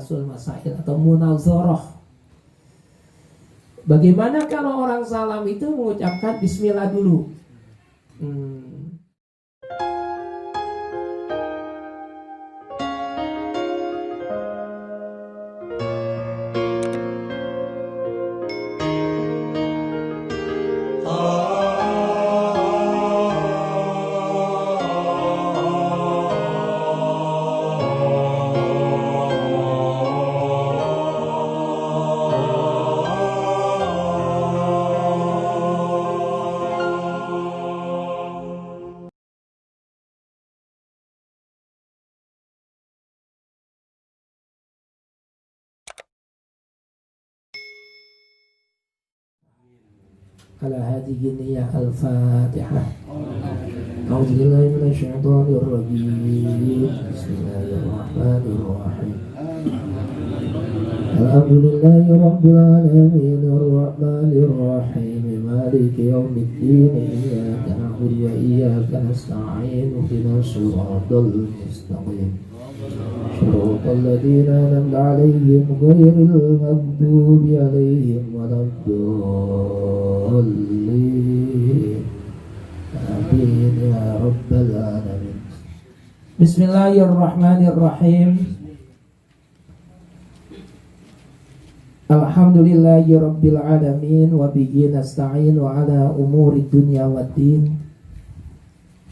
bahasul masail atau munazarah. Bagaimana kalau orang salam itu mengucapkan bismillah dulu? على هذه النية الفاتحة. أعوذ بالله من الشيطان الرجيم. بسم الله الرحمن الرحيم. الحمد لله رب العالمين الرحمن الرحيم مالك يوم الدين إياك نعبد وإياك نستعين اهدنا الصراط المستقيم صراط الذين أنعمت عليهم غير المغضوب عليهم ولا الضالين آمين يا رب العالمين. Bismillahirrahmanirrahim. Alhamdulillahi rabbil alamin wa bihi nasta'in wa ala umuri dunya waddin.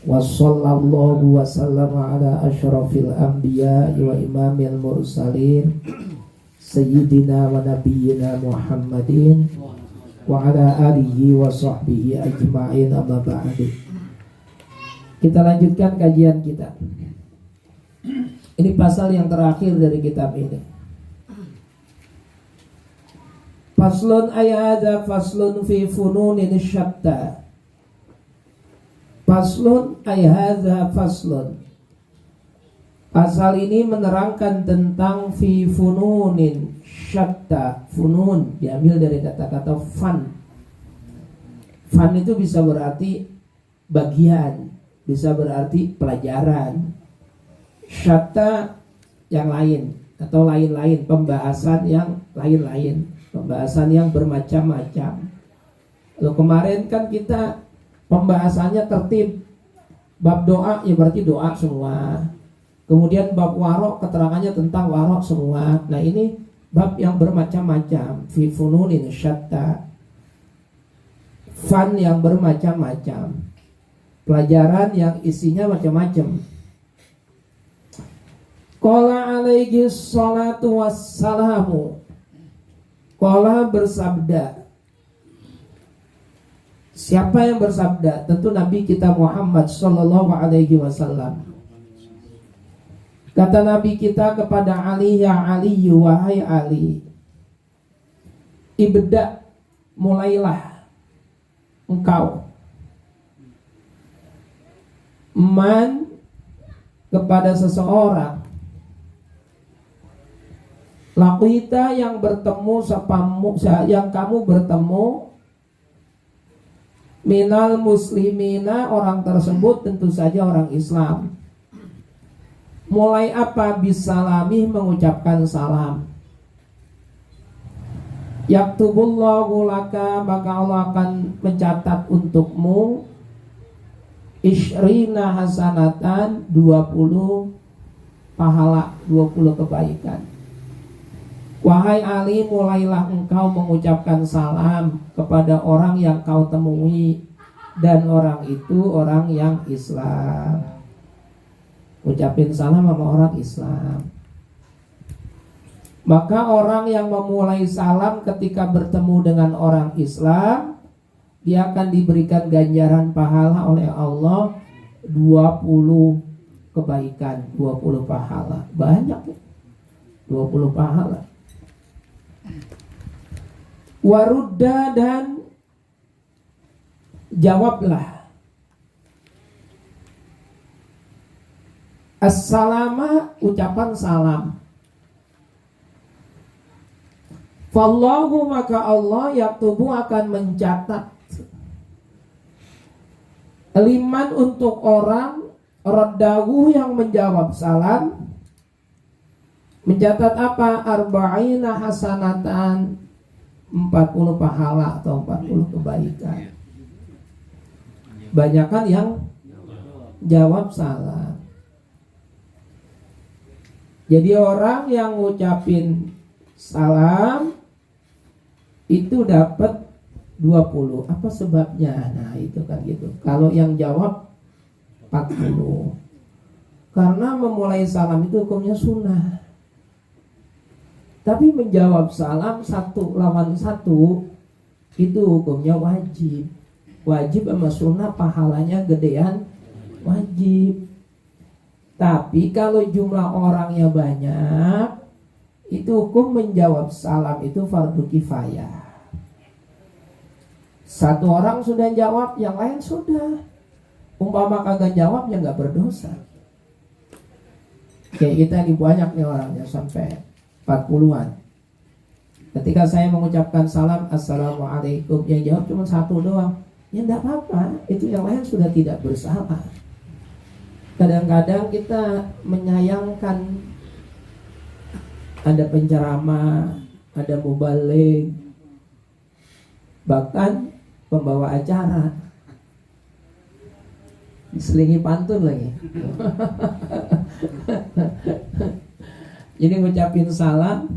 Wa sallallahu wa sallama ala asyrafil anbiya wa imamil mursalin sayyidina wa nabiyyina Muhammadin wa ala alihi wa sahbihi ajma'in, amma ba'du. Kita lanjutkan kajian kita. Ini pasal yang terakhir dari kitab ini. Faslun ayada faslun fi fununin syatta. Faslun ayada faslun. Pasal ini menerangkan tentang fi fununin syatta. Funun diambil dari kata-kata fan. Fan itu bisa berarti bagian, bisa berarti pelajaran. Syatta yang lain atau lain-lain, pembahasan yang lain-lain, pembahasan yang bermacam-macam. Lalu kemarin kan kita pembahasannya tertib. Bab doa ya berarti doa semua. Kemudian bab warok keterangannya tentang warok semua. Nah ini bab yang bermacam-macam. Fi fununin syatta. Fan yang bermacam-macam. Pelajaran yang isinya macam-macam. Qala alaihi salatu wassalamu. Qala bersabda. Siapa yang bersabda? Tentu Nabi kita Muhammad sallallahu alaihi wasallam. Kata Nabi kita kepada Ali, ya Ali, wahai Ali, ibda, mulailah engkau, man, kepada seseorang, laqita, yang bertemu sapamu, yang kamu bertemu, minal muslimina, orang tersebut tentu saja orang Islam. Mulai apa? Bisalami, mengucapkan salam. Yaktubullahu laka, maka Allah akan mencatat untukmu isyrina hasanatan, 20 pahala, 20 kebaikan. Wahai Ali, mulailah engkau mengucapkan salam kepada orang yang kau temui, dan orang itu orang yang Islam. Ucapin salam sama orang Islam. Maka orang yang memulai salam ketika bertemu dengan orang Islam, dia akan diberikan ganjaran pahala oleh Allah 20 kebaikan, 20 pahala. Banyak ya, 20 pahala. Warudda, dan jawablah as-salama, ucapan salam. Fallahu, maka Allah yaktubu, akan mencatat, liman, untuk orang, raddahu, yang menjawab salam, Mencatat apa? Arba'ina hasanatan, 40 pahala atau 40 kebaikan. Banyakan yang jawab salam. Jadi orang yang ngucapin salam itu dapat 20. Apa sebabnya? Nah, itu kan gitu. Kalau yang jawab 40. Karena memulai salam itu hukumnya sunnah. Tapi menjawab salam satu lawan satu itu hukumnya wajib. Wajib sama sunnah pahalanya gedean wajib. Tapi kalau jumlah orangnya banyak, itu hukum menjawab salam itu fardu kifayah. Satu orang sudah jawab, yang lain sudah. Umpama kagak jawab ya nggak berdosa. Kayak kita ini banyak nih orangnya sampai 40-an. Ketika saya mengucapkan salam assalamualaikum, yang jawab cuma satu doang, ya enggak apa-apa, itu yang lain sudah tidak bersalah. Kadang-kadang kita menyayangkan ada penceramah, ada mubaligh, bahkan pembawa acara diselingi pantun lagi. Jadi ngucapin salam,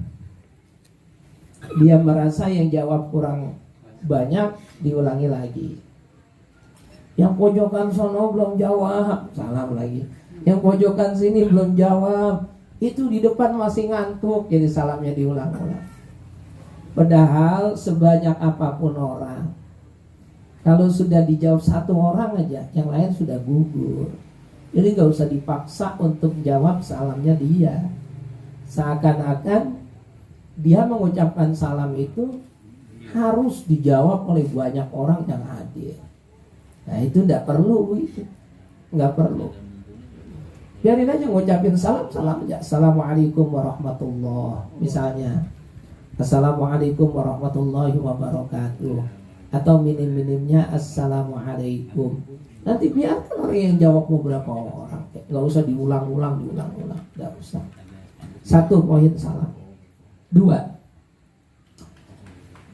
dia merasa yang jawab kurang banyak, diulangi lagi. Yang pojokan sono belum jawab, salam lagi. Yang pojokan sini belum jawab, itu di depan masih ngantuk, jadi salamnya diulang-ulang. Padahal sebanyak apapun orang, kalau sudah dijawab satu orang aja, yang lain sudah gugur. Jadi gak usah dipaksa untuk jawab salamnya dia. Seakan-akan dia mengucapkan salam itu harus dijawab oleh banyak orang yang hadir. Nah itu gak perlu itu. Gak perlu. Biarin aja ngucapin salam aja. Assalamualaikum warahmatullahi, misalnya. Assalamualaikum warahmatullahi wabarakatuh. Atau minim-minimnya assalamualaikum. Nanti biarkan orang yang jawab beberapa orang. Gak usah diulang-ulang. Gak usah. Satu poin salam. Dua,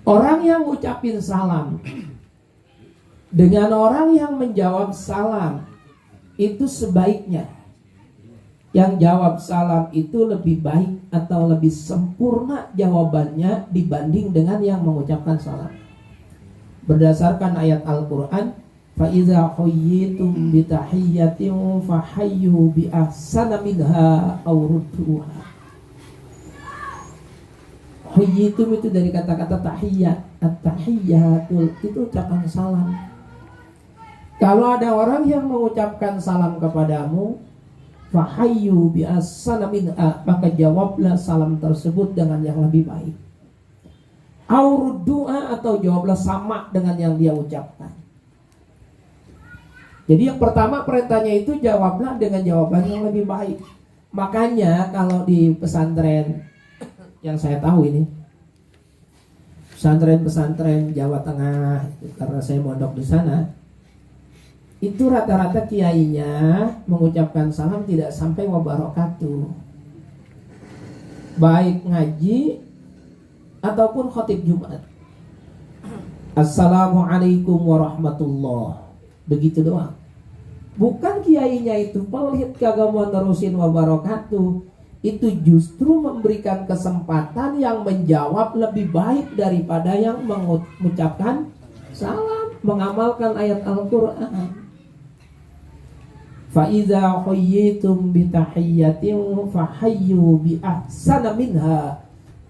orang yang ngucapin salam dengan orang yang menjawab salam itu sebaiknya yang jawab salam itu lebih baik atau lebih sempurna jawabannya dibanding dengan yang mengucapkan salam. Berdasarkan ayat Al-Quran, فَإِذَا حُيِّيتُمْ بِتَحِيَّةٍ فَحَيُّوا بِأَحْسَنَ مِنْهَا أَوْ رُدُّوهَا. Huyyitum itu dari kata-kata tahiyyat. At-tahiyyatul itu ucapan salam. Kalau ada orang yang mengucapkan salam kepadamu, fahayyu bi ahsana minha, maka jawablah salam tersebut dengan yang lebih baik. Auruddu'a, atau jawablah sama dengan yang dia ucapkan. Jadi yang pertama perintahnya itu jawablah dengan jawaban yang lebih baik. Makanya kalau di pesantren yang saya tahu ini, pesantren Jawa Tengah, karena saya mondok di sana, itu rata-rata kiainya mengucapkan salam tidak sampai wabarakatuh, baik ngaji ataupun khotib Jumat. Assalamualaikum warahmatullah, begitu doang. Bukan kiainya itu pelit kagak mau nerusin wabarakatuh. Itu justru memberikan kesempatan yang menjawab lebih baik daripada yang mengucapkan salam, mengamalkan ayat Al-Quran. فَإِذَا حُيِّيتُمْ بِتَحِيَّةٍ فَحَيُّوا بِأَحْسَنَ مِنْهَا.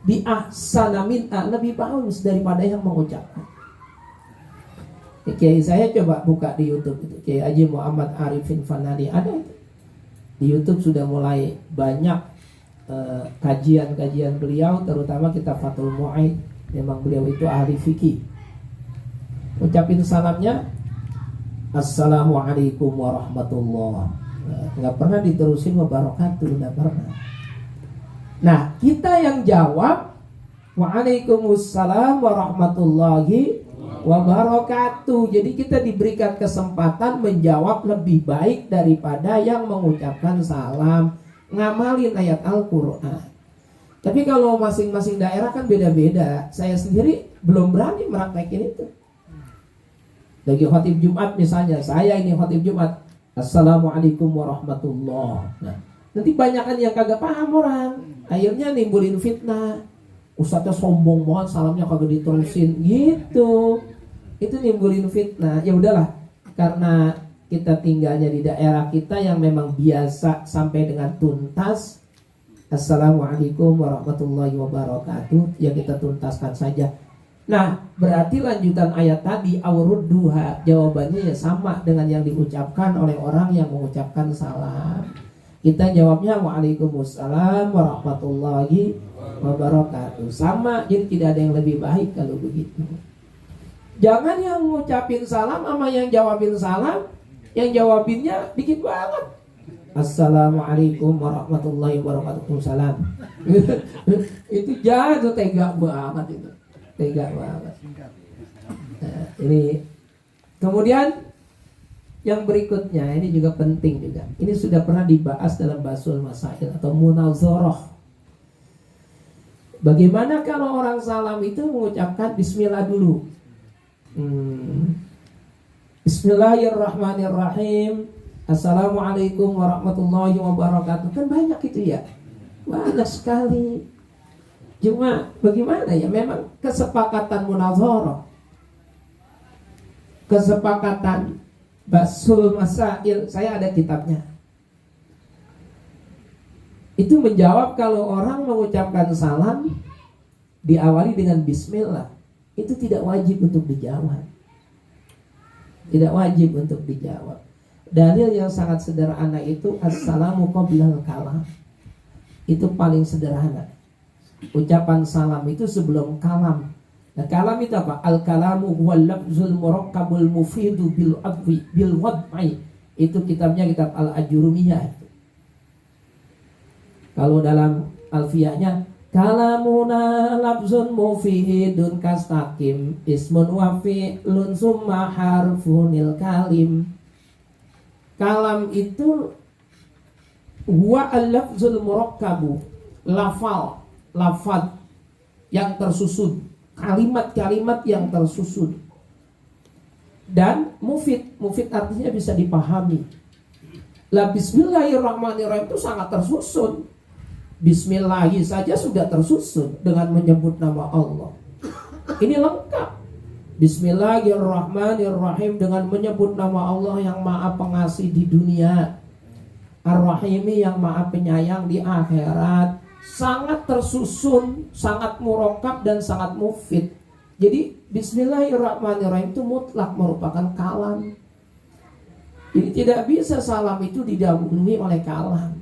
Bi'ahsana minha, lebih bagus daripada yang mengucapkan. Kiai saya coba buka di YouTube itu, Kiai Haji Muhammad Arifin Fanadi, ada itu. Di YouTube sudah mulai banyak kajian-kajian beliau, terutama kitab Fathul Mu'in. Memang beliau itu ahli fikih. Ucapin salamnya Assalamualaikum warahmatullahi. Nggak pernah diterusin wabarakatuh, nggak pernah. Nah, kita yang jawab Waalaikumsalam warahmatullahi wabarakatuh. Jadi kita diberikan kesempatan menjawab lebih baik daripada yang mengucapkan salam, ngamalin ayat Al-Quran. Tapi kalau masing-masing daerah kan beda-beda. Saya sendiri belum berani meraktekin itu. Lagi khotib Jumat misalnya, saya ini khotib Jumat, Assalamualaikum warahmatullah. Nah, nanti banyakan yang kagak paham orang, akhirnya nimbulin fitnah. Ustadznya sombong banget, salamnya kagak diterusin gitu. Itu nimbulin fitnah. Ya udahlah, karena kita tinggalnya di daerah kita yang memang biasa sampai dengan tuntas. Assalamualaikum warahmatullahi wabarakatuh. Ya kita tuntaskan saja. Nah, berarti lanjutan ayat tadi awrudduha, jawabannya ya sama dengan yang diucapkan oleh orang yang mengucapkan salam. Kita jawabnya waalaikumsalam warahmatullahi wabarakatuh. Sama, jadi tidak ada yang lebih baik kalau begitu. Jangan yang ngucapin salam sama yang jawabin salam, yang jawabinnya dikit banget. Assalamualaikum warahmatullahi wabarakatuh. Salam. Itu jahat, itu tega banget itu. Tega banget. Nah, ini kemudian yang berikutnya ini juga penting juga. Ini sudah pernah dibahas dalam Basul Masail atau Munazarah. Bagaimana kalau orang salam itu mengucapkan bismillah dulu? Bismillahirrahmanirrahim. Assalamualaikum warahmatullahi wabarakatuh. Kan banyak itu ya. Banyak sekali. Cuma bagaimana ya, memang kesepakatan munazarah, kesepakatan Basul Masail, saya ada kitabnya. Itu menjawab kalau orang mengucapkan salam diawali dengan bismillah, itu tidak wajib untuk dijawab. Tidak wajib untuk dijawab. Dalil yang sangat sederhana itu assalamu qoblal kalam. Itu paling sederhana. Ucapan salam itu sebelum kalam. Nah, kalam itu apa? Al-kalamu huwal lafzul murakkabul mufidu bil adwi bil wad'i. Itu kitabnya kitab Al-Ajurumiyah. Kalau dalam alfiyahnya kalamuna lafzun mufidun kastaqim ismun wa fi'lun summa harfunil kalim. Kalam itu huwa al-lafzul murakkabu, lafaz yang tersusun, kalimat-kalimat yang tersusun, dan mufid artinya bisa dipahami. Lah bismillahirrahmanirrahim itu sangat tersusun. Bismillahi saja sudah tersusun dengan menyebut nama Allah. Ini lengkap. Bismillahirrahmanirrahim dengan menyebut nama Allah yang maha pengasih di dunia, Ar-Rahimi yang maha penyayang di akhirat. Sangat tersusun, sangat murakkab dan sangat mufid. Jadi bismillahirrahmanirrahim itu mutlak merupakan kalam. Jadi tidak bisa salam itu didahului oleh kalam.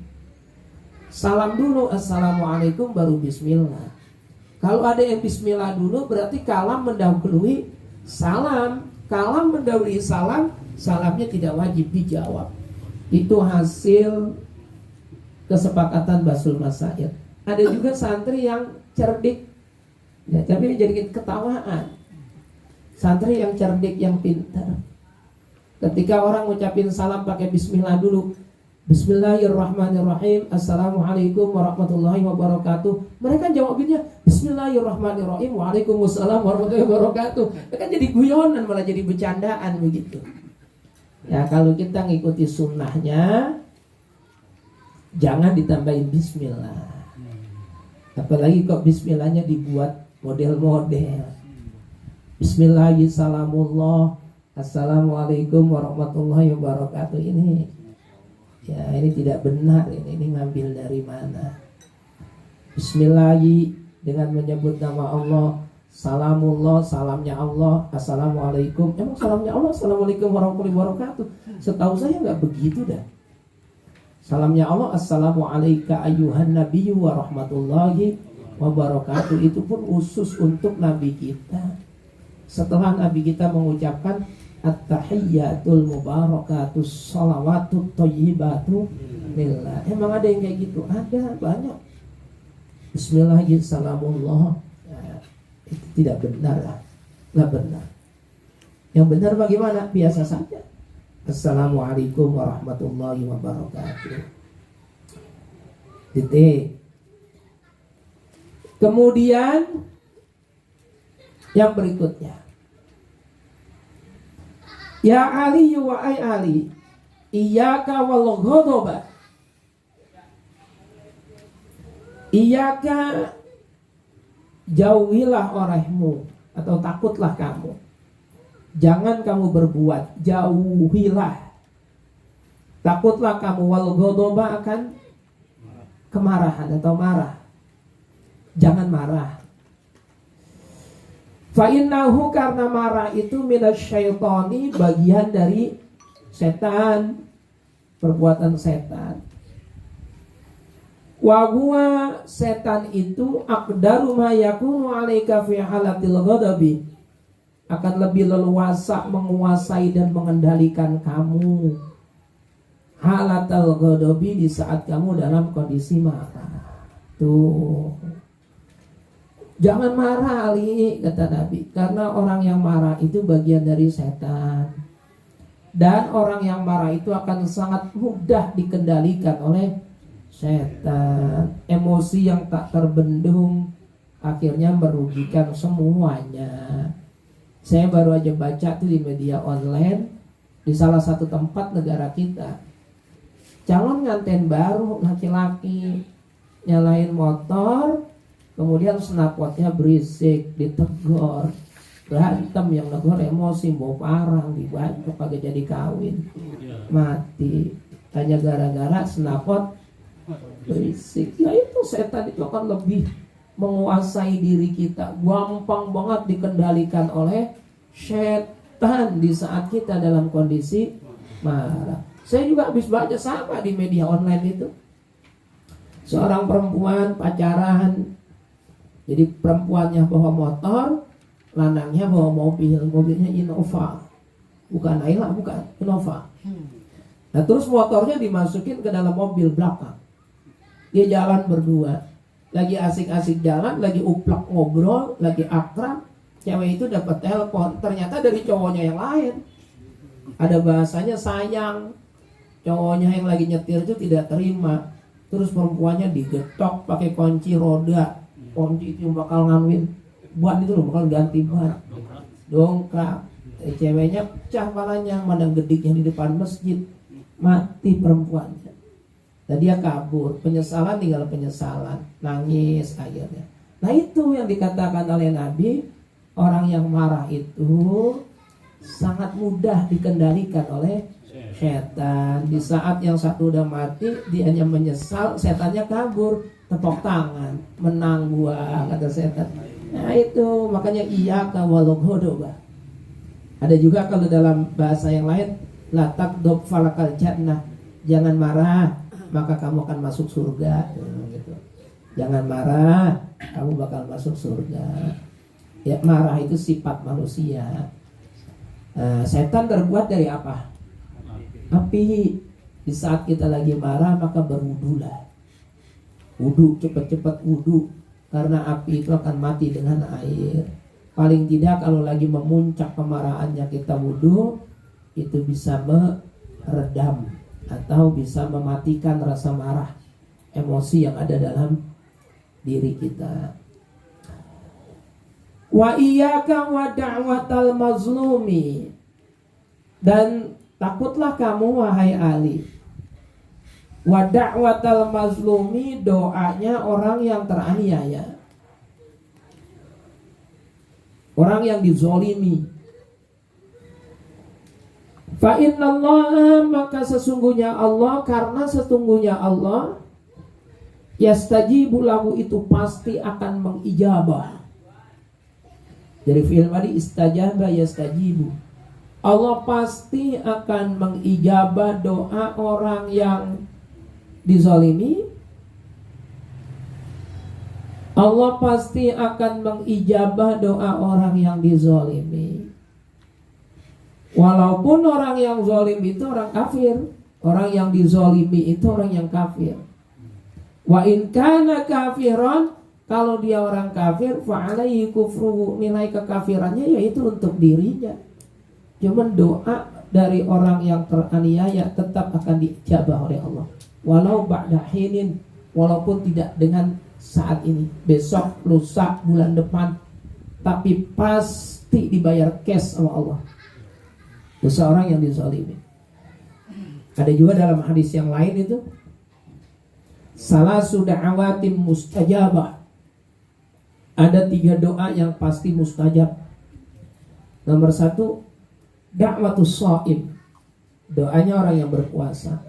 Salam dulu assalamualaikum baru bismillah. Kalau ada yang bismillah dulu berarti kalam mendahului salam. Kalam mendahului salam, salamnya tidak wajib dijawab. Itu hasil kesepakatan Basul Masail. Ada juga santri yang cerdik, ya, tapi jadi ketawaan. Santri yang cerdik, yang pintar. Ketika orang ngucapin salam pakai bismillah dulu, Bismillahirrahmanirrahim, Assalamualaikum warahmatullahi wabarakatuh. Mereka jawabinnya Bismillahirrahmanirrahim, Waalaikumsalam warahmatullahi wabarakatuh. Mereka jadi guyonan, malah jadi bercandaan begitu. Ya, kalau kita ngikuti sunnahnya, jangan ditambahin bismillah. Apalagi kok bismillahnya dibuat model-model. Bismillahirrahmanirrahim, Assalamualaikum warahmatullahi wabarakatuh. Ini tidak benar. Ini ngambil dari mana? Bismillah dengan menyebut nama Allah. Salamullah, salamnya Allah. Assalamualaikum. Emang salamnya Allah, Assalamualaikum warahmatullahi wabarakatuh. Setahu saya nggak begitu dah. Salamnya Allah, Assalamualaikum ayuhan nabiyyu warahmatullahi wabarakatuh. Itu pun khusus untuk Nabi kita. Setelah Nabi kita mengucapkan At-tahiyyatul mubarakatus salawatut thayyibatu lillah. Emang ada yang kayak gitu? Ada, banyak. Bismillahirrahmanirrahim. Itu tidak benar. Nggak benar. Yang benar bagaimana? Biasa saja. Assalamualaikum warahmatullahi wabarakatuh. Titik. Kemudian yang berikutnya, ya Ali wa ay Ali, iyyaka wal ghadaba. Iyyaka, jauhilah olehmu atau takutlah kamu. Jangan kamu berbuat, jauhilah. Takutlah kamu wal ghadaba akan kemarahan atau marah. Jangan marah. Fa innahu, karena marah itu minasyaitani, bagian dari setan, perbuatan setan. Wa huwa, setan itu aqdaru ma yakunu 'alaika fi halatil ghadabi, akan lebih leluasa menguasai dan mengendalikan kamu halatal ghadabi, di saat kamu dalam kondisi marah. Tuh, jangan marah Ali, kata Nabi, karena orang yang marah itu bagian dari setan. Dan orang yang marah itu akan sangat mudah dikendalikan oleh setan. Emosi yang tak terbendung akhirnya merugikan semuanya. Saya baru aja baca tuh di media online, di salah satu tempat negara kita, calon nganten baru laki-laki nyalain motor, kemudian snapotnya berisik, ditegur, berantem, yang negor emosi, bawa parang, dibantu kagak jadi kawin, mati hanya gara-gara snapot berisik. Ya itu, setan itu akan lebih menguasai diri kita, gampang banget dikendalikan oleh setan di saat kita dalam kondisi marah. Saya juga habis baca sama di media online itu, seorang perempuan pacaran. Jadi perempuannya bawa motor, lanangnya bawa mobil, mobilnya Innova, bukan Ayla, bukan Innova. Nah terus motornya dimasukin ke dalam mobil belakang. Dia jalan berdua, lagi asik-asik jalan, lagi uplak ngobrol, lagi akrab. Cewek itu dapat telepon, ternyata dari cowoknya yang lain. Ada bahasanya sayang. Cowoknya yang lagi nyetir itu tidak terima. Terus perempuannya digetok pakai kunci roda. Kunci itu bakal nganuin ban itu loh, bakal ganti ban, dongkrak. Ceweknya pecah palanya, mandang gediknya di depan masjid, mati perempuannya. Dan dia kabur, penyesalan tinggal penyesalan, nangis akhirnya. Nah itu yang dikatakan oleh Nabi, orang yang marah itu sangat mudah dikendalikan oleh setan. Di saat yang satu udah mati, dia hanya menyesal, setannya kabur. Tepuk tangan, menang gua, kata setan. Nah itu makanya iyyaka wal ghadaba. Ada juga kalau dalam bahasa yang lain, la taqdab falakal jannah, jangan marah maka kamu akan masuk surga, gitu. Jangan marah, kamu bakal masuk surga. Ya, marah itu sifat manusia. Setan terbuat dari apa? Api. Di saat kita lagi marah maka berwudulah. Wudu, cepat-cepat wudu, karena api itu akan mati dengan air. Paling tidak kalau lagi memuncak kemarahannya kita wudu, itu bisa meredam atau bisa mematikan rasa marah, emosi yang ada dalam diri kita. Wa iyyaka wa da'watal mazlumi, dan takutlah kamu wahai Ali, wa da'watal mazlumi, doanya orang yang teraniaya, orang yang dizolimi. Fa innallaha, maka sesungguhnya Allah, karena sesungguhnya Allah yastajibu lahu, itu pasti akan mengijabah. Dari film tadi istajaba yastajibu, Allah pasti akan mengijabah doa orang yang dizalimi. Allah pasti akan mengijabah doa orang yang dizalimi. Walaupun orang yang zalim itu orang kafir, orang yang dizalimi itu orang yang kafir. Wa in kana kafiran, kalau dia orang kafir, fa alaihi kufruhu, nilai kekafirannya yaitu untuk dirinya. Cuman doa dari orang yang teraniaya tetap akan diijabah oleh Allah. Walau ba'da hinin, walaupun tidak dengan saat ini, besok, lusa, bulan depan, tapi pasti dibayar cash sama Allah. Dosa orang yang dizalimi. Ada juga dalam hadis yang lain itu, salah sudah awatim mustajabah. Ada 3 doa yang pasti mustajab. Nomor 1, da'watus shaim, doanya orang yang berpuasa.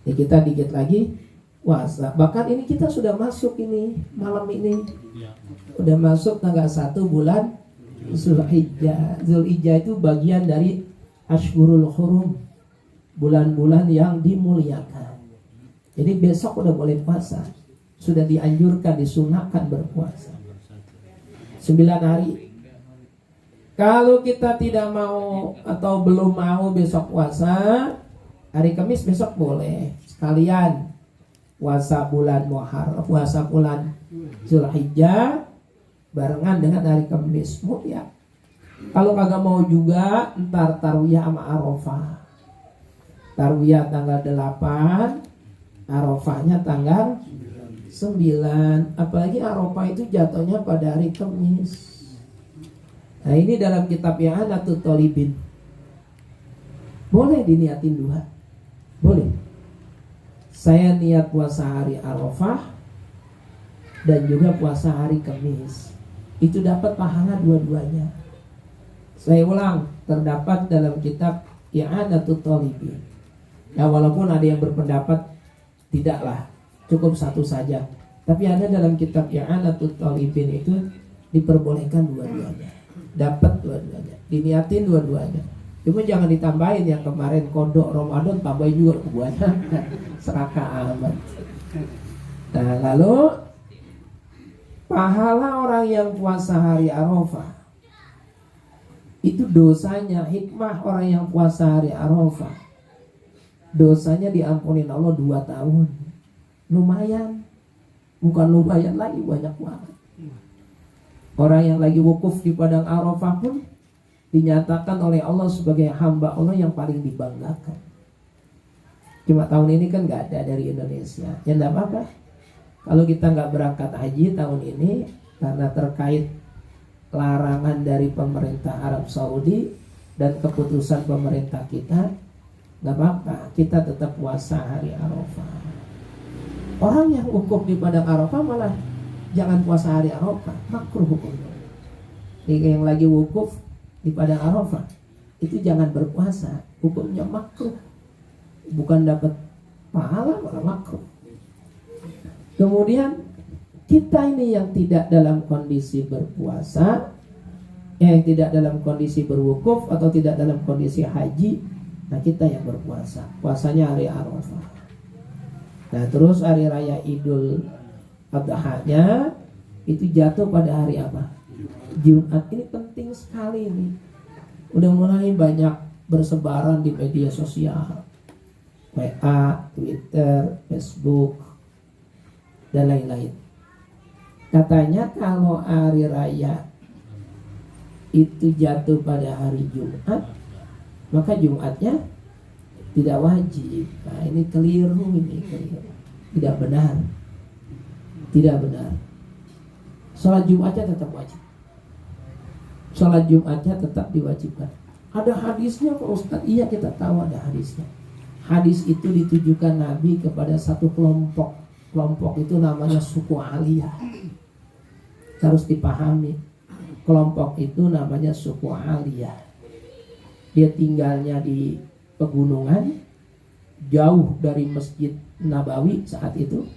Ini kita dikit lagi puasa. Bahkan ini kita sudah masuk ini malam ini, udah masuk tanggal 1 bulan Zulhijjah. Zulhijjah itu bagian dari Ashhurul Hurum, bulan-bulan yang dimuliakan. Jadi besok udah boleh puasa. Sudah dianjurkan, disunahkan berpuasa 9 hari. Kalau kita tidak mau atau belum mau besok puasa, hari Kamis besok boleh. Sekalian puasa bulan Muharram, puasa bulan Zulhijjah barengan dengan hari Kamis mulia. Kalau kagak mau juga, ntar tarwiyah sama Arafah. Tarwiyah tanggal 8, Arafahnya tanggal 9. Apalagi Arafah itu jatuhnya pada hari Kamis. Nah ini dalam kitab I'anatul Talibin. Boleh diniatin 2. Boleh. Saya niat puasa hari Arafah dan juga puasa hari Kamis. Itu dapat pahala dua-duanya. Saya ulang, terdapat dalam kitab I'anatul Talibin. Ya walaupun ada yang berpendapat tidaklah, cukup 1 saja. Tapi ada dalam kitab I'anatul Talibin itu diperbolehkan dua-duanya. Dapat dua-duanya, diniatin dua-duanya. Cuma jangan ditambahin yang kemarin kodok Ramadan, tambahin juga kebanyakan. Serakah amat. Nah lalu pahala orang yang puasa hari Arafah itu dosanya, hikmah orang yang puasa hari Arafah, dosanya diampunin Allah 2 tahun. Lumayan. Bukan lumayan lagi, banyak banget. Orang yang lagi wukuf di padang Arafah pun dinyatakan oleh Allah sebagai hamba Allah yang paling dibanggakan. Cuma tahun ini kan gak ada dari Indonesia. Ya gak apa-apa. Kalau kita gak berangkat haji tahun ini karena terkait larangan dari pemerintah Arab Saudi dan keputusan pemerintah kita, gak apa-apa. Kita tetap puasa hari Arafah. Orang yang wukuf di padang Arafah malah jangan puasa hari Arafah, makruh hukumnya. Yang lagi wukuf di padang Arafah itu jangan berpuasa, hukumnya makruh. Bukan dapat pahala, malah makruh. Kemudian kita ini yang tidak dalam kondisi berpuasa, yang tidak dalam kondisi berwukuf atau tidak dalam kondisi haji, nah kita yang berpuasa, puasanya hari Arafah. Nah terus hari raya Idul Adha-nya itu jatuh pada hari apa? Jumat. Ini penting sekali ini. Udah mulai banyak bersebaran di media sosial, WA, Twitter, Facebook, dan lain-lain. Katanya kalau hari raya itu jatuh pada hari Jumat, maka Jumatnya tidak wajib. Nah ini keliru, ini keliru. Tidak benar. Tidak benar. Sholat Jumatnya tetap wajib. Sholat Jumatnya tetap diwajibkan. Ada hadisnya Pak Ustaz? Iya kita tahu ada hadisnya. Hadis itu ditujukan Nabi kepada satu kelompok. Kelompok itu namanya suku Aliyah. Harus dipahami. Kelompok itu namanya suku Aliyah. Dia tinggalnya di pegunungan, jauh dari Masjid Nabawi saat itu.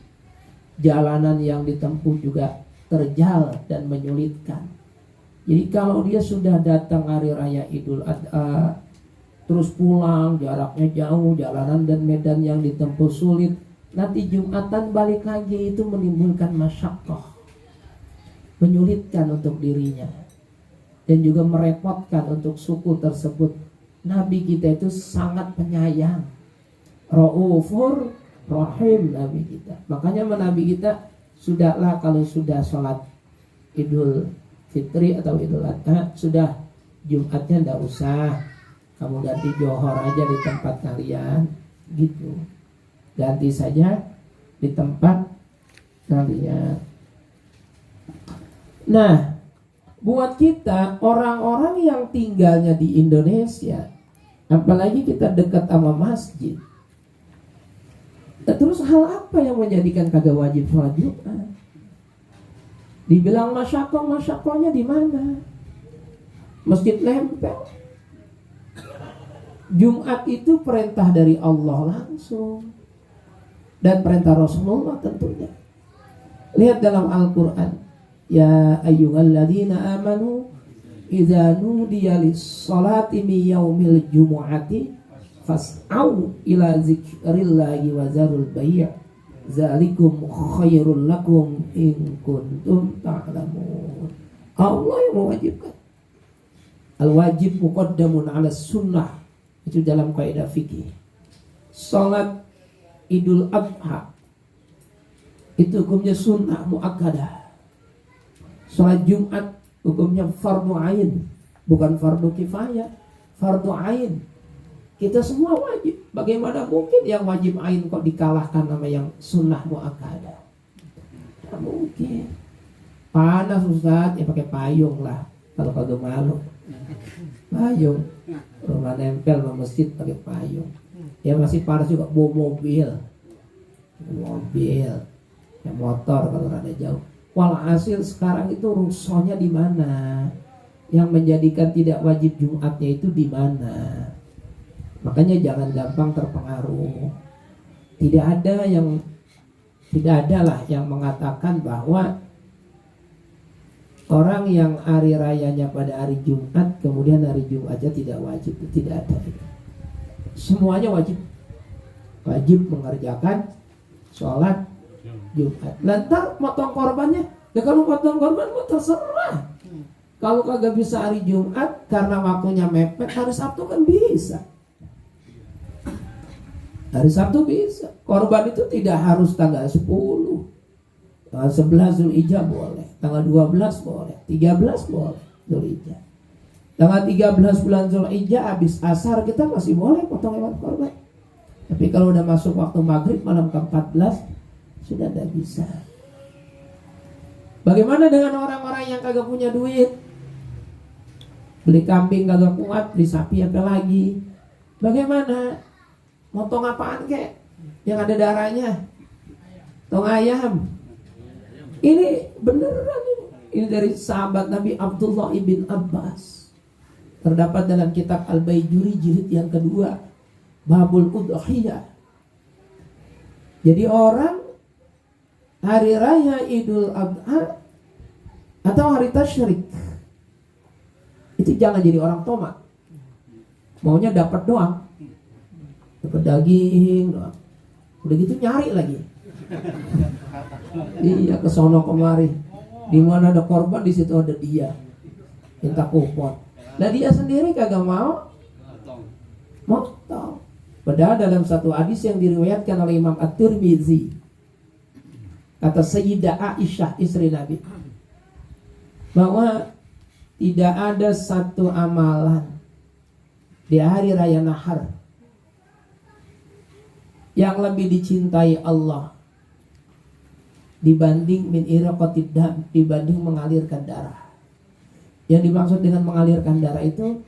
Jalanan yang ditempuh juga terjal dan menyulitkan. Jadi kalau dia sudah datang hari raya Idul Adha, terus pulang, jaraknya jauh, jalanan dan medan yang ditempuh sulit, nanti Jumatan balik lagi itu menimbulkan masyaqqah, menyulitkan untuk dirinya dan juga merepotkan untuk suku tersebut. Nabi kita itu sangat penyayang, Raufur Rahim Nabi kita. Makanya Nabi kita sudahlah kalau sudah sholat Idul Fitri atau Idul Adha, sudah Jumatnya ndak usah, kamu ganti johor aja di tempat kalian, gitu. Ganti saja di tempat Nah, lihat. Nah, buat kita orang-orang yang tinggalnya di Indonesia, apalagi kita dekat sama masjid, terus hal apa yang menjadikan kagak wajib sholat Jumat? Dibilang masyakohnya di mana? Masjid nempel. Jumat itu perintah dari Allah langsung dan perintah Rasulullah tentunya. Lihat dalam Al-Quran, ya ayyuhalladzina amanu idza nudiya lis-salati min yaumil jumu'ati fas'au ila zikrillahi wa zarul bai' zalikum khairul lakum in kuntum ta'lamun. Allah yang mewajibkan. Al-wajib muqaddamun 'ala sunnah. Itu dalam kaidah fikih. Salat Idul Adha itu hukumnya sunnah muakkadah. Salat Jumat hukumnya fardu ain, bukan fardu kifayah, fardu ain. Kita semua wajib. Bagaimana mungkin yang wajib ain kok dikalahkan sama yang sunnah muakkadah? Tidak mungkin. Panas Ustaz, ya pakai payung lah. Kalau kagak malu, payung. Rumah nempel sama masjid pakai payung. Ya masih panas juga bawa mobil, ya motor kalau rada jauh. Walhasil sekarang itu rusuhnya di mana? Yang menjadikan tidak wajib Jumatnya itu di mana? Makanya jangan gampang terpengaruh. Tidak ada lah yang mengatakan bahwa orang yang hari rayanya pada hari Jumat, kemudian hari Jumatnya tidak wajib. Tidak ada. Semuanya wajib. Wajib mengerjakan sholat Jumat. Lantar potong korbannya. Ya kalau potong korban terserah. Kalau kagak bisa hari Jumat karena waktunya mepet, hari Sabtu kan bisa. Hari Sabtu bisa. Korban itu tidak harus tanggal 10. Tanggal 11 Zulhijjah boleh, tanggal 12 boleh, 13 boleh Zulhijjah. Tanggal 13 bulan Zulhijjah habis asar kita masih boleh potong hewan korban. Tapi kalau udah masuk waktu maghrib malam ke-14 sudah tidak bisa. Bagaimana dengan orang-orang yang kagak punya duit? Beli kambing kagak kuat, beli sapi apa lagi? Bagaimana? Motong apaan kek? Yang ada darahnya? Tong ayam. Ini beneran ini. Ini dari sahabat Nabi Abdullah ibn Abbas. Terdapat dalam kitab Al-Baijuri jilid yang kedua, Babul Udhiyah. Jadi orang hari raya Idul Adha atau hari tasyrik itu jangan jadi orang tomat. Maunya dapat doang. Dapat daging doang. Udah gitu nyari lagi. Iya, ke sono kemari. Di mana ada korban di situ ada dia. Minta kupon. Nah dia sendiri kagak mau motong. Padahal dalam satu hadis yang diriwayatkan oleh Imam At-Tirmizi, kata Sayyidah Aisyah istri Nabi, bahwa tidak ada satu amalan di hari raya Nahar yang lebih dicintai Allah dibanding min iraqatid dam, dibanding mengalirkan darah. Yang dimaksud dengan mengalirkan darah itu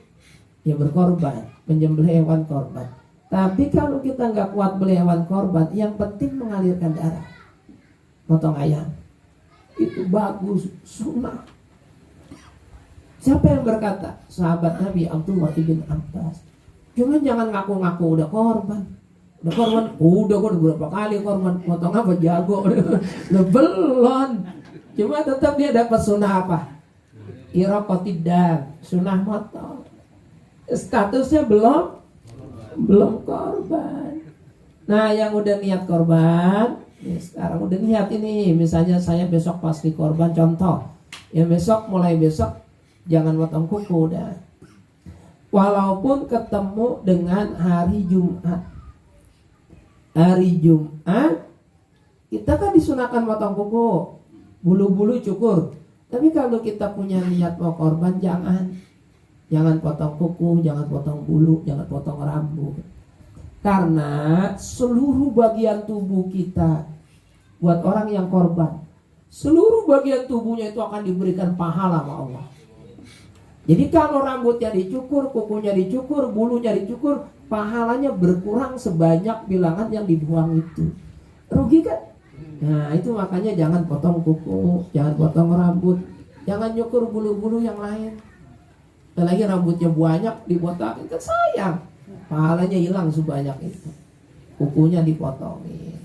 ya berkorban, menyembelih hewan korban. Tapi kalau kita nggak kuat beli hewan korban, yang penting mengalirkan darah. Potong ayam itu bagus, sunnah. Siapa yang berkata? Sahabat Nabi Abdullah ibn Abbas. Cuman jangan ngaku-ngaku udah korban. Udah korban, udah gue beberapa kali korban, potong apa jago, udah belum. Cuma tetap dia dapat sunnah apa? Iraqatid dam, sunnah motong. Statusnya belum korban. Nah yang udah niat korban, ya sekarang udah niat ini. Misalnya saya besok pasti korban, contoh. Ya mulai besok jangan potong kuku udah. Walaupun ketemu dengan hari Jumat. Hari Jumat kita kan disunahkan potong kuku, bulu-bulu cukur. Tapi kalau kita punya niat mau korban, jangan potong kuku, jangan potong bulu, jangan potong rambut. Karena seluruh bagian tubuh kita buat orang yang korban. Seluruh bagian tubuhnya itu akan diberikan pahala sama Allah. Jadi kalau rambutnya dicukur, kukunya dicukur, bulunya dicukur, pahalanya berkurang sebanyak bilangan yang dibuang itu. Rugi kan? Nah itu makanya jangan potong kuku, jangan potong rambut, jangan nyukur bulu-bulu yang lain. Dan lagi rambutnya banyak dibotakin kan sayang, pahalanya hilang sebanyak itu. Kukunya dipotongin.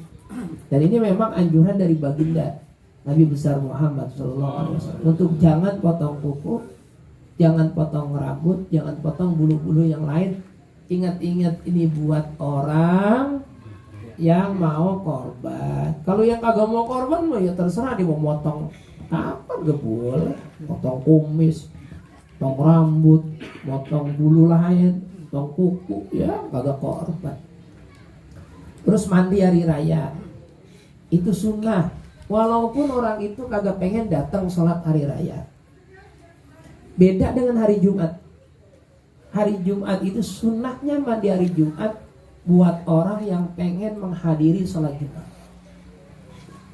Dan ini memang anjuran dari baginda Nabi besar Muhammad SAW untuk jangan potong kuku, jangan potong rambut, jangan potong bulu-bulu yang lain. Ingat-ingat ini buat orang yang mau korban. Kalau yang kagak mau korban mah ya terserah, dia mau motong apa gak boleh. Potong kumis, potong rambut, potong bulu lain, potong kuku, ya kagak korban. Terus mandi hari raya itu sunnah, walaupun orang itu kagak pengen datang sholat hari raya. Beda dengan hari Jumat. Hari Jumat itu sunnahnya mandi hari Jumat buat orang yang pengen menghadiri sholat Jumat.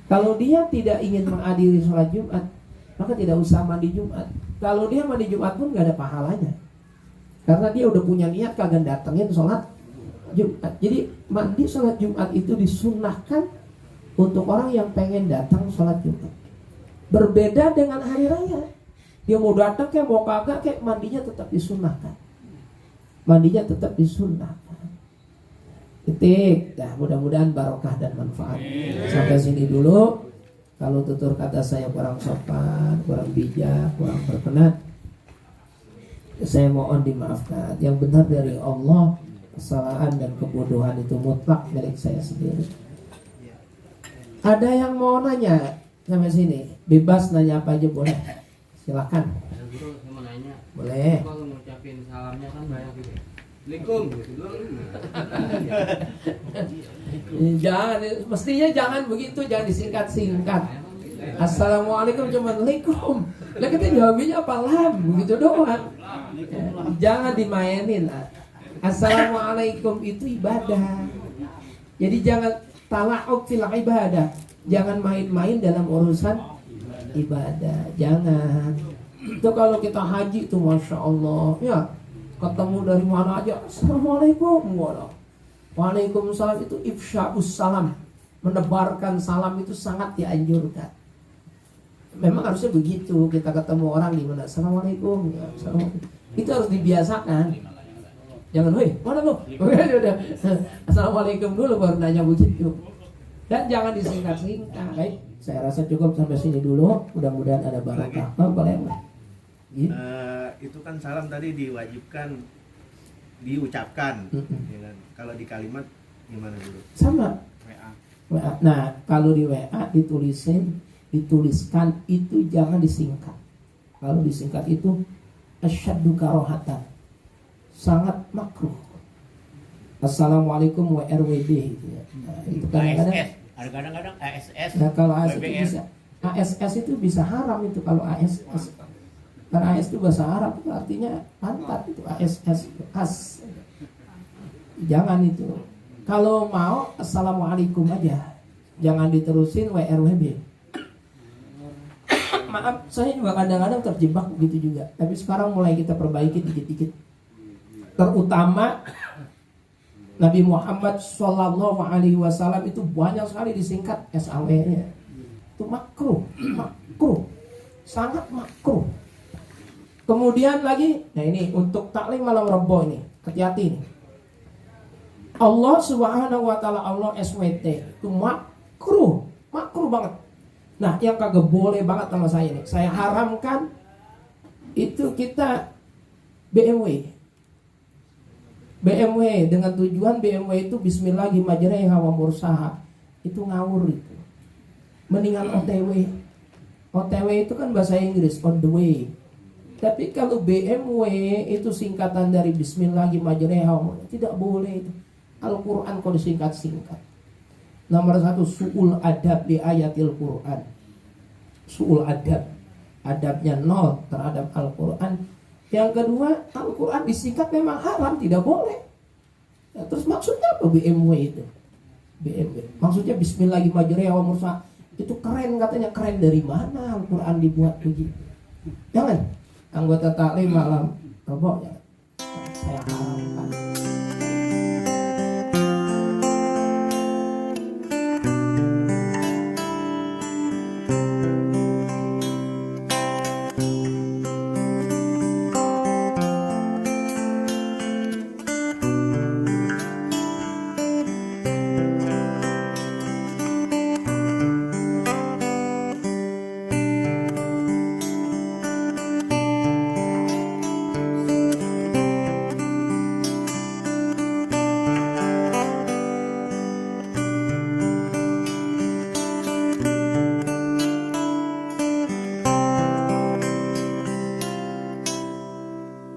Kalau dia tidak ingin menghadiri sholat Jumat, maka tidak usah mandi Jumat. Kalau dia mandi Jumat pun gak ada pahalanya, karena dia udah punya niat kagak datengin sholat Jumat. Jadi mandi sholat Jumat itu disunnahkan untuk orang yang pengen datang sholat Jumat. Berbeda dengan hari raya. Dia mau datang kayak mau kagak kayak mandinya tetap disunnahkan. Mandinya tetap disunnahkan. Titik. Nah, mudah-mudahan barokah dan manfaat. Sampai sini dulu. Kalau tutur kata saya kurang sopan, kurang bijak, kurang berkenan, saya mohon dimaafkan. Yang benar dari Allah, kesalahan dan kebodohan itu mutlak milik saya sendiri. Ada yang mau nanya sampai sini? Bebas nanya apa aja boleh. Silakan. Guru, saya mau nanya. Boleh. Kalau ngucapin salamnya kan banyak gitu. Assalamualaikum. Jangan, mestinya jangan begitu, jangan disingkat-singkat. Assalamualaikum cuma Waalaikum. Lah kita jawabnya apa lam? Begitu doang. Jangan dimainin. Assalamualaikum itu ibadah. Jadi jangan tala'ub fil ibadah. Jangan main-main dalam urusan ibadah. Jangan. Itu kalau kita haji itu Masya Allah ya, ketemu dari mana aja Assalamualaikum. Waalaikumsalam itu ifsya'us salam, menebarkan salam itu sangat dianjurkan. Memang harusnya begitu, kita ketemu orang di mana Assalamualaikum ya, Assalamualaikum. Itu harus dibiasakan. Jangan, woi, mana lu? Udah, Assalamualaikum dulu baru nanya begitu. Dan jangan disingkat-singkat. Baik, saya rasa cukup sampai sini dulu. Mudah-mudahan ada barokah. Boleh. Itu kan salam tadi diwajibkan diucapkan. Ya kan? Kalau di kalimat gimana dulu? Sama. WA. Nah, kalau di WA dituliskan itu jangan disingkat. Kalau disingkat itu asyaddu karohatan, sangat makruh. Assalamualaikum WRWB gitu ya. Nah, itu kadang-kadang ASS. Nah, kalau ASS itu bisa, ASS itu bisa haram itu kalau ASS. Karena ASS itu bahasa Arab itu artinya pantat itu ASS itu as. Jangan itu. Kalau mau Assalamualaikum aja. Jangan diterusin WRWB. Maaf, saya juga kadang-kadang terjebak begitu juga. Tapi sekarang mulai kita perbaiki dikit-dikit. Terutama Nabi Muhammad SAW itu banyak sekali disingkat SAW-nya. Itu makruh, sangat makruh. Kemudian lagi, nah ini untuk taklim malam Rabu ini, hati-hati nih. Allah Subhanahu wa taala, Allah SWT itu makruh banget. Nah, yang kagak boleh banget sama saya nih, saya haramkan itu kita BMW dengan tujuan BMW itu Bismillahirrahmanirrahim majreha wa mursaha, itu ngawur itu. Mendingan OTW itu kan bahasa Inggris, on the way. Tapi kalau BMW itu singkatan dari Bismillahirrahmanirrahim, tidak boleh itu. Al-Quran kalau disingkat-singkat. Nomor 1, su'ul adab di ayatil Quran. Su'ul adab, adabnya 0 terhadap Al-Quran. Yang kedua, Al-Quran disingkat memang haram, tidak boleh. Ya, terus maksudnya apa BMW itu? BMW. Maksudnya Bismillahirrahmanirrahim. itu keren katanya. Keren dari mana Al-Quran dibuat begitu? Jangan anggota taklim malam apa ya, saya